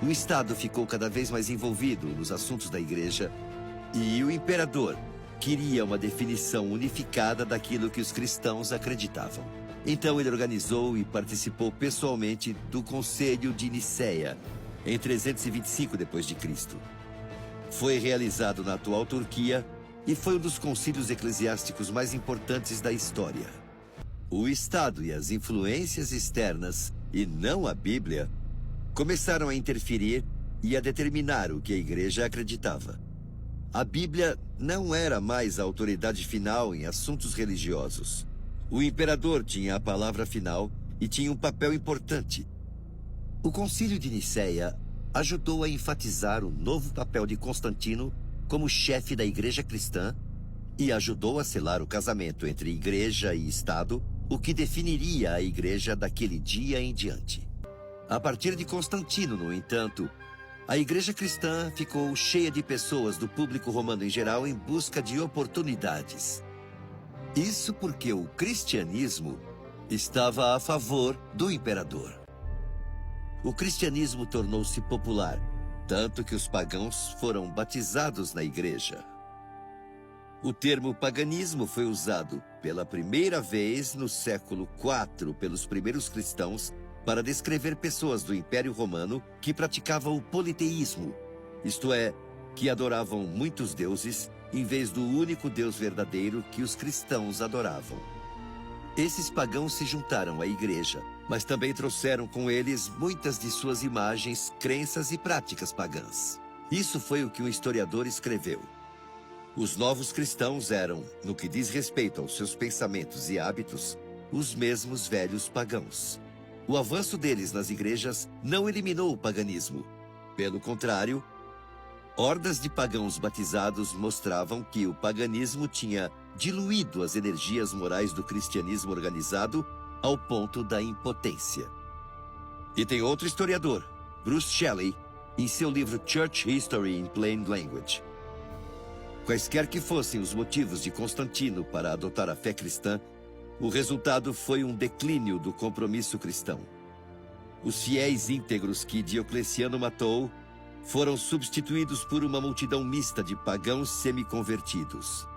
O Estado ficou cada vez mais envolvido nos assuntos da igreja e o imperador queria uma definição unificada daquilo que os cristãos acreditavam. Então ele organizou e participou pessoalmente do Conselho de Nicéia, em 325 d.C. Foi realizado na atual Turquia e foi um dos concílios eclesiásticos mais importantes da história. O Estado e as influências externas, e não a Bíblia, começaram a interferir e a determinar o que a igreja acreditava. A Bíblia não era mais a autoridade final em assuntos religiosos. O imperador tinha a palavra final e tinha um papel importante. O Concílio de Nicéia ajudou a enfatizar o novo papel de Constantino como chefe da igreja cristã e ajudou a selar o casamento entre igreja e Estado, o que definiria a igreja daquele dia em diante. A partir de Constantino, no entanto, a igreja cristã ficou cheia de pessoas do público romano em geral em busca de oportunidades. Isso porque o cristianismo estava a favor do imperador. O cristianismo tornou-se popular, tanto que os pagãos foram batizados na igreja. O termo paganismo foi usado pela primeira vez no século IV pelos primeiros cristãos para descrever pessoas do Império Romano que praticavam o politeísmo, isto é, que adoravam muitos deuses em vez do único Deus verdadeiro que os cristãos adoravam. Esses pagãos se juntaram à igreja, mas também trouxeram com eles muitas de suas imagens, crenças e práticas pagãs. Isso foi o que um historiador escreveu. Os novos cristãos eram, no que diz respeito aos seus pensamentos e hábitos, os mesmos velhos pagãos. O avanço deles nas igrejas não eliminou o paganismo. Pelo contrário, hordas de pagãos batizados mostravam que o paganismo tinha diluído as energias morais do cristianismo organizado ao ponto da impotência. E tem outro historiador, Bruce Shelley, em seu livro Church History in Plain Language. Quaisquer que fossem os motivos de Constantino para adotar a fé cristã, o resultado foi um declínio do compromisso cristão. Os fiéis íntegros que Diocleciano matou foram substituídos por uma multidão mista de pagãos semi-convertidos.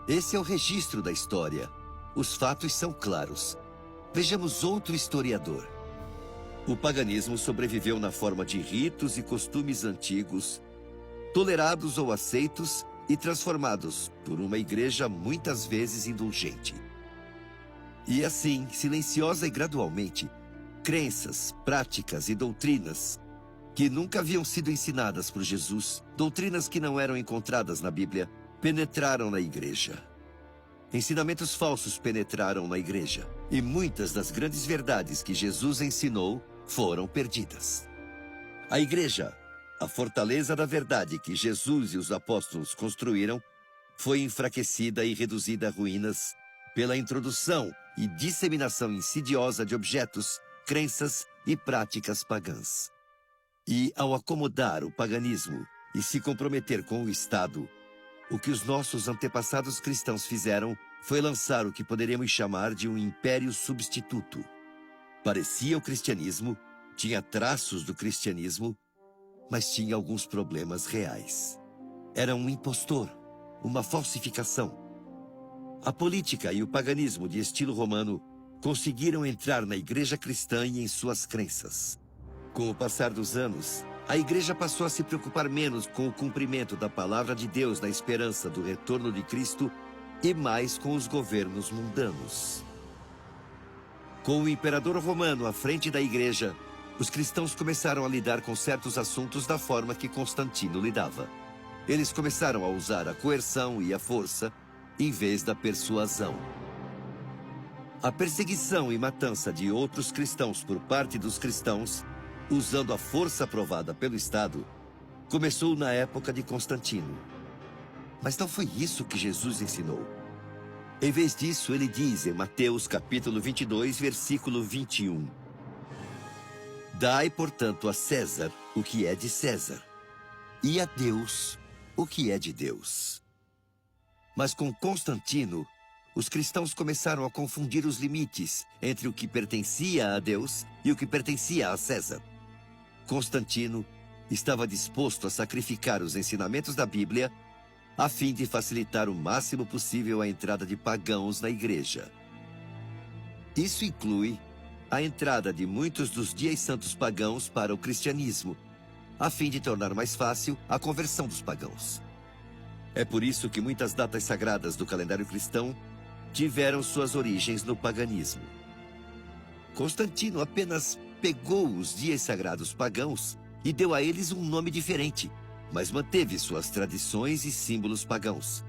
Esse é o registro da história. Os fatos são claros. Vejamos outro historiador. O paganismo sobreviveu na forma de ritos e costumes antigos, tolerados ou aceitos e transformados por uma igreja muitas vezes indulgente. E assim, silenciosa e gradualmente, crenças, práticas e doutrinas que nunca haviam sido ensinadas por Jesus, doutrinas que não eram encontradas na Bíblia, penetraram na igreja. Ensinamentos falsos penetraram na igreja, e muitas das grandes verdades que Jesus ensinou foram perdidas. A igreja, a fortaleza da verdade que Jesus e os apóstolos construíram, foi enfraquecida e reduzida a ruínas pela introdução e disseminação insidiosa de objetos, crenças e práticas pagãs. E ao acomodar o paganismo e se comprometer com o Estado, o que os nossos antepassados cristãos fizeram foi lançar o que poderíamos chamar de um império substituto. Parecia o cristianismo, tinha traços do cristianismo, mas tinha alguns problemas reais. Era um impostor, uma falsificação. A política e o paganismo de estilo romano conseguiram entrar na igreja cristã e em suas crenças. Com o passar dos anos, a igreja passou a se preocupar menos com o cumprimento da palavra de Deus na esperança do retorno de Cristo e mais com os governos mundanos. Com o imperador romano à frente da igreja, os cristãos começaram a lidar com certos assuntos da forma que Constantino lidava. Eles começaram a usar a coerção e a força em vez da persuasão. A perseguição e matança de outros cristãos por parte dos cristãos, usando a força aprovada pelo Estado, começou na época de Constantino. Mas não foi isso que Jesus ensinou. Em vez disso, ele diz em Mateus capítulo 22, versículo 21: Dai, portanto, a César o que é de César, e a Deus o que é de Deus. Mas com Constantino, os cristãos começaram a confundir os limites entre o que pertencia a Deus e o que pertencia a César. Constantino estava disposto a sacrificar os ensinamentos da Bíblia a fim de facilitar o máximo possível a entrada de pagãos na igreja. Isso inclui a entrada de muitos dos dias santos pagãos para o cristianismo, a fim de tornar mais fácil a conversão dos pagãos. É por isso que muitas datas sagradas do calendário cristão tiveram suas origens no paganismo. Constantino apenas pegou os dias sagrados pagãos e deu a eles um nome diferente, mas manteve suas tradições e símbolos pagãos.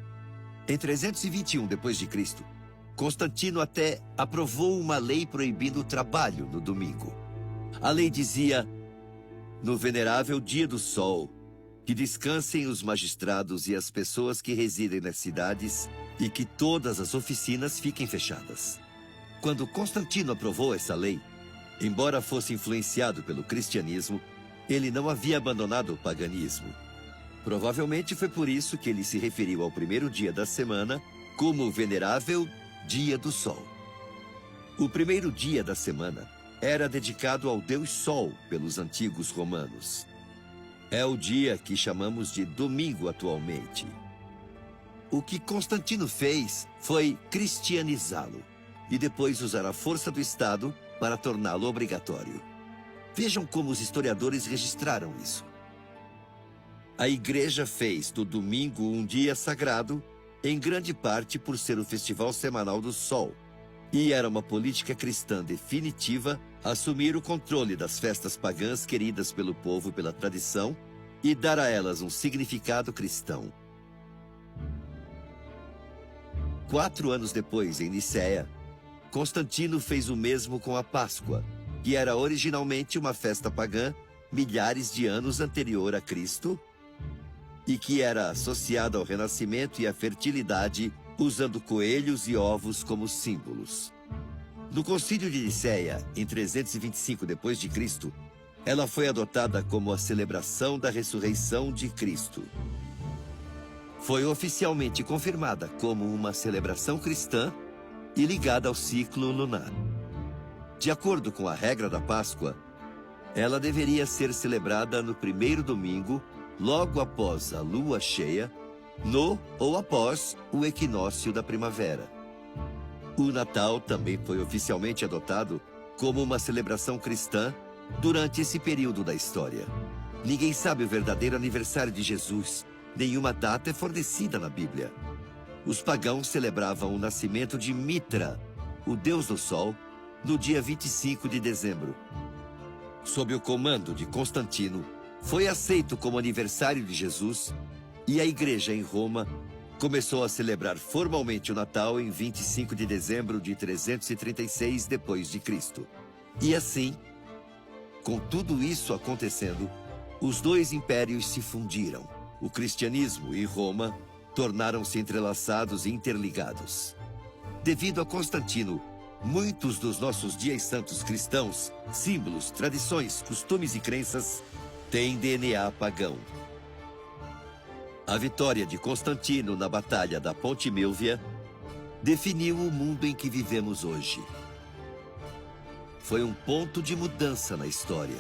Em 321 d.C., Constantino até aprovou uma lei proibindo o trabalho no domingo. A lei dizia: no venerável dia do sol, que descansem os magistrados e as pessoas que residem nas cidades e que todas as oficinas fiquem fechadas. Quando Constantino aprovou essa lei, embora fosse influenciado pelo cristianismo, ele não havia abandonado o paganismo. Provavelmente foi por isso que ele se referiu ao primeiro dia da semana como o venerável dia do sol. O primeiro dia da semana era dedicado ao deus Sol pelos antigos romanos. É o dia que chamamos de domingo atualmente. O que Constantino fez foi cristianizá-lo e depois usar a força do Estado para torná-lo obrigatório. Vejam como os historiadores registraram isso. A igreja fez do domingo um dia sagrado, em grande parte por ser o festival semanal do Sol, e era uma política cristã definitiva assumir o controle das festas pagãs queridas pelo povo pela tradição e dar a elas um significado cristão. 4 anos depois, em Nicéia, Constantino fez o mesmo com a Páscoa, que era originalmente uma festa pagã milhares de anos anterior a Cristo e que era associada ao renascimento e à fertilidade, usando coelhos e ovos como símbolos. No Concílio de Nicéia, em 325 d.C., ela foi adotada como a celebração da ressurreição de Cristo. Foi oficialmente confirmada como uma celebração cristã e ligada ao ciclo lunar. De acordo com a regra da Páscoa, ela deveria ser celebrada no primeiro domingo, logo após a lua cheia, no ou após o equinócio da primavera. O Natal também foi oficialmente adotado como uma celebração cristã durante esse período da história. Ninguém sabe o verdadeiro aniversário de Jesus, nenhuma data é fornecida na Bíblia. Os pagãos celebravam o nascimento de Mitra, o deus do sol, no dia 25 de dezembro. Sob o comando de Constantino, foi aceito como aniversário de Jesus e a igreja em Roma começou a celebrar formalmente o Natal em 25 de dezembro de 336 d.C. E assim, com tudo isso acontecendo, os dois impérios se fundiram. O cristianismo e Roma tornaram-se entrelaçados e interligados. Devido a Constantino, muitos dos nossos dias santos cristãos, símbolos, tradições, costumes e crenças têm DNA pagão. A vitória de Constantino na Batalha da Ponte Milvia definiu o mundo em que vivemos hoje. Foi um ponto de mudança na história.